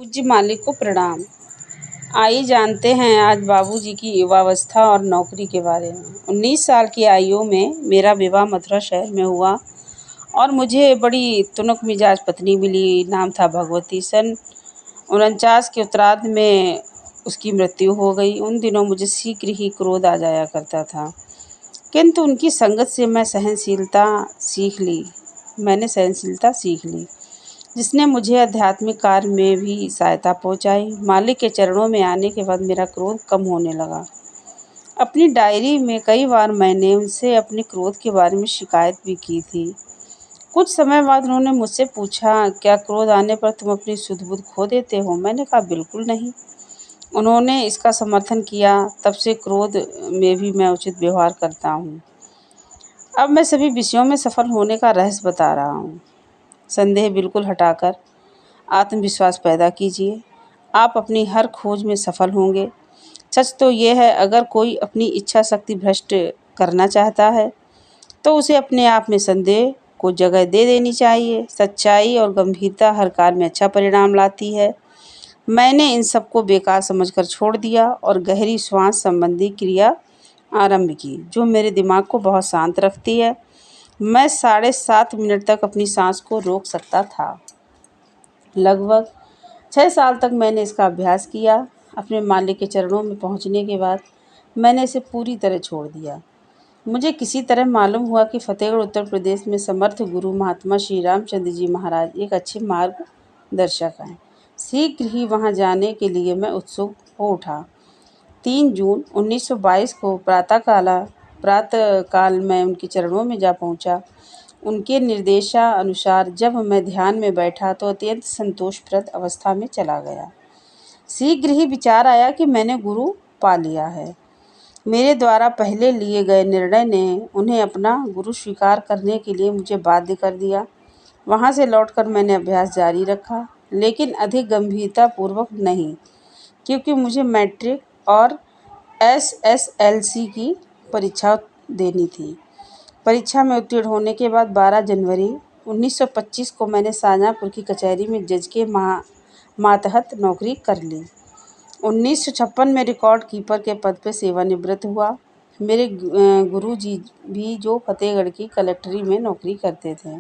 पूज्य मालिक को प्रणाम। आइए जानते हैं आज बाबूजी की युवावस्था और नौकरी के बारे में। 19 साल की आयु में मेरा विवाह मथुरा शहर में हुआ और मुझे बड़ी तुनक मिजाज पत्नी मिली। नाम था भगवती। सन 49 के उत्तरार्ध में उसकी मृत्यु हो गई। उन दिनों मुझे शीघ्र ही क्रोध आ जाया करता था, किंतु उनकी संगत से मैंने सहनशीलता सीख ली, जिसने मुझे आध्यात्मिक कार्य में भी सहायता पहुंचाई। मालिक के चरणों में आने के बाद मेरा क्रोध कम होने लगा। अपनी डायरी में कई बार मैंने उनसे अपने क्रोध के बारे में शिकायत भी की थी। कुछ समय बाद उन्होंने मुझसे पूछा, क्या क्रोध आने पर तुम अपनी सुध बुध खो देते हो? मैंने कहा, बिल्कुल नहीं। उन्होंने इसका समर्थन किया। तब से क्रोध में भी मैं उचित व्यवहार करता हूँ। अब मैं सभी विषयों में सफल होने का रहस्य बता रहा हूँ। संदेह बिल्कुल हटाकर आत्मविश्वास पैदा कीजिए। आप अपनी हर खोज में सफल होंगे। सच तो यह है, अगर कोई अपनी इच्छा शक्ति भ्रष्ट करना चाहता है तो उसे अपने आप में संदेह को जगह दे देनी चाहिए। सच्चाई और गंभीरता हर कार्य में अच्छा परिणाम लाती है। मैंने इन सबको बेकार समझकर छोड़ दिया और गहरी श्वास संबंधी क्रिया आरंभ की, जो मेरे दिमाग को बहुत शांत रखती है। मैं 7.5 मिनट तक अपनी सांस को रोक सकता था। लगभग 6 साल तक मैंने इसका अभ्यास किया। अपने मालिक के चरणों में पहुंचने के बाद मैंने इसे पूरी तरह छोड़ दिया। मुझे किसी तरह मालूम हुआ कि फतेहगढ़ उत्तर प्रदेश में समर्थ गुरु महात्मा श्री रामचंद्र जी महाराज एक अच्छे मार्गदर्शक हैं। शीघ्र ही वहां जाने के लिए मैं उत्सुक हो उठा। 3 जून 1922 को प्रातःकाल मैं उनके चरणों में जा पहुंचा। उनके निर्देशानुसार जब मैं ध्यान में बैठा तो अत्यंत संतोषप्रद अवस्था में चला गया। शीघ्र ही विचार आया कि मैंने गुरु पा लिया है। मेरे द्वारा पहले लिए गए निर्णय ने उन्हें अपना गुरु स्वीकार करने के लिए मुझे बाध्य कर दिया। वहां से लौटकर मैंने अभ्यास जारी रखा, लेकिन अधिक गंभीरतापूर्वक नहीं, क्योंकि मुझे मैट्रिक और SSLC की परीक्षा देनी थी। परीक्षा में उत्तीर्ण होने के बाद 12 जनवरी 1925 को मैंने शाहजहाँपुर की कचहरी में जज के मातहत नौकरी कर ली। 1956 में रिकॉर्ड कीपर के पद पर सेवानिवृत्त हुआ। मेरे गुरुजी भी, जो फतेहगढ़ की कलेक्टरी में नौकरी करते थे,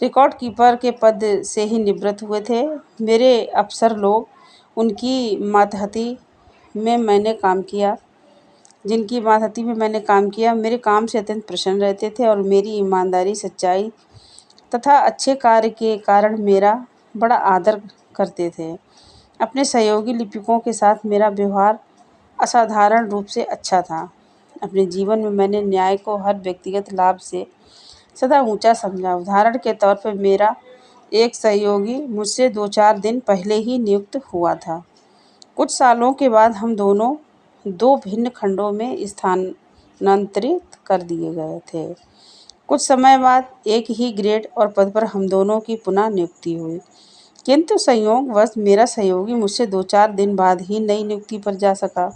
रिकॉर्ड कीपर के पद से ही निवृत्त हुए थे। मेरे अफसर लोग, उनकी मातहती में मैंने काम किया जिनकी मातहती में मैंने काम किया, मेरे काम से अत्यंत प्रसन्न रहते थे और मेरी ईमानदारी, सच्चाई तथा अच्छे कार्य के कारण मेरा बड़ा आदर करते थे। अपने सहयोगी लिपिकों के साथ मेरा व्यवहार असाधारण रूप से अच्छा था। अपने जीवन में मैंने न्याय को हर व्यक्तिगत लाभ से सदा ऊंचा समझा। उदाहरण के तौर पर मेरा एक सहयोगी मुझसे 2-4 दिन पहले ही नियुक्त हुआ था। कुछ सालों के बाद हम दोनों 2 भिन्न खंडों में स्थानांतरित कर दिए गए थे। कुछ समय बाद एक ही ग्रेड और पद पर हम दोनों की पुनः नियुक्ति हुई, किंतु संयोगवश मेरा सहयोगी मुझसे 2-4 दिन बाद ही नई नियुक्ति पर जा सका।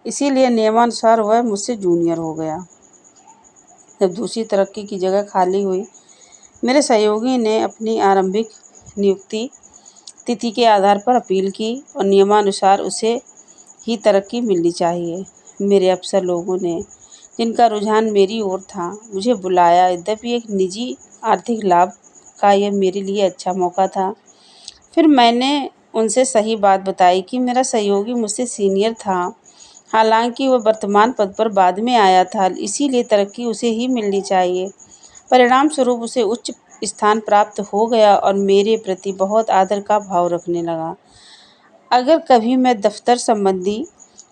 इसीलिए नियमानुसार वह मुझसे जूनियर हो गया। जब दूसरी तरक्की की जगह खाली हुई, मेरे सहयोगी ने अपनी आरंभिक नियुक्ति तिथि के आधार पर अपील की और नियमानुसार उसे ही तरक्की मिलनी चाहिए। मेरे अफसर लोगों ने, जिनका रुझान मेरी ओर था, मुझे बुलाया। यद्यपि एक निजी आर्थिक लाभ का यह मेरे लिए अच्छा मौका था। फिर मैंने उनसे सही बात बताई कि मेरा सहयोगी मुझसे सीनियर था, हालांकि वह वर्तमान पद पर बाद में आया था, इसीलिए तरक्की उसे ही मिलनी चाहिए। परिणाम स्वरूप उसे उच्च स्थान प्राप्त हो गया और मेरे प्रति बहुत आदर का भाव रखने लगा। अगर कभी मैं दफ्तर संबंधी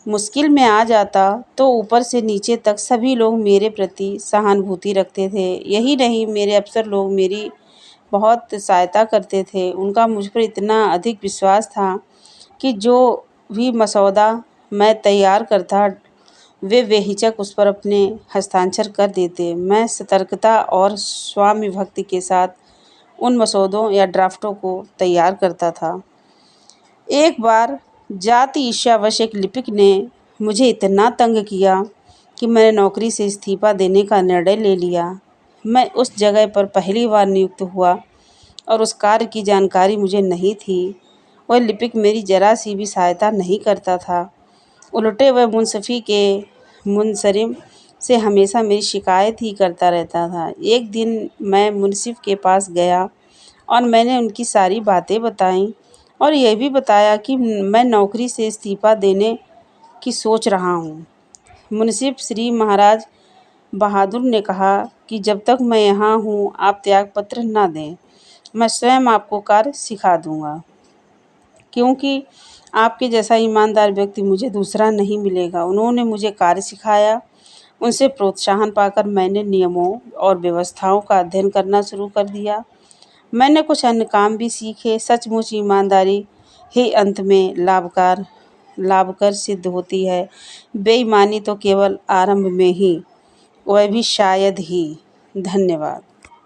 मुश्किल में आ जाता तो ऊपर से नीचे तक सभी लोग मेरे प्रति सहानुभूति रखते थे। यही नहीं, मेरे अफसर लोग मेरी बहुत सहायता करते थे। उनका मुझ पर इतना अधिक विश्वास था कि जो भी मसौदा मैं तैयार करता, वे बेहिचक उस पर अपने हस्ताक्षर कर देते। मैं सतर्कता और स्वामी भक्ति के साथ उन मसौदों या ड्राफ्टों को तैयार करता था। एक बार जाति ईर्ष्यावश एक लिपिक ने मुझे इतना तंग किया कि मैंने नौकरी से इस्तीफा देने का निर्णय ले लिया। मैं उस जगह पर पहली बार नियुक्त हुआ और उस कार्य की जानकारी मुझे नहीं थी। वह लिपिक मेरी ज़रा सी भी सहायता नहीं करता था। उल्टे वह मुंसफ़ी के मुंसरिम से हमेशा मेरी शिकायत ही करता रहता था। एक दिन मैं मुंसिफ़ के पास गया और मैंने उनकी सारी बातें बताईं और यह भी बताया कि मैं नौकरी से इस्तीफ़ा देने की सोच रहा हूँ। मुंसिफ़ श्री महाराज बहादुर ने कहा कि जब तक मैं यहाँ हूँ आप त्यागपत्र ना दें। मैं स्वयं आपको कार्य सिखा दूँगा, क्योंकि आपके जैसा ईमानदार व्यक्ति मुझे दूसरा नहीं मिलेगा। उन्होंने मुझे कार्य सिखाया। उनसे प्रोत्साहन पाकर मैंने नियमों और व्यवस्थाओं का अध्ययन करना शुरू कर दिया। मैंने कुछ अन्य काम भी सीखे। सचमुच ईमानदारी ही अंत में लाभकर सिद्ध होती है। बेईमानी तो केवल आरंभ में ही, वह भी शायद ही। धन्यवाद।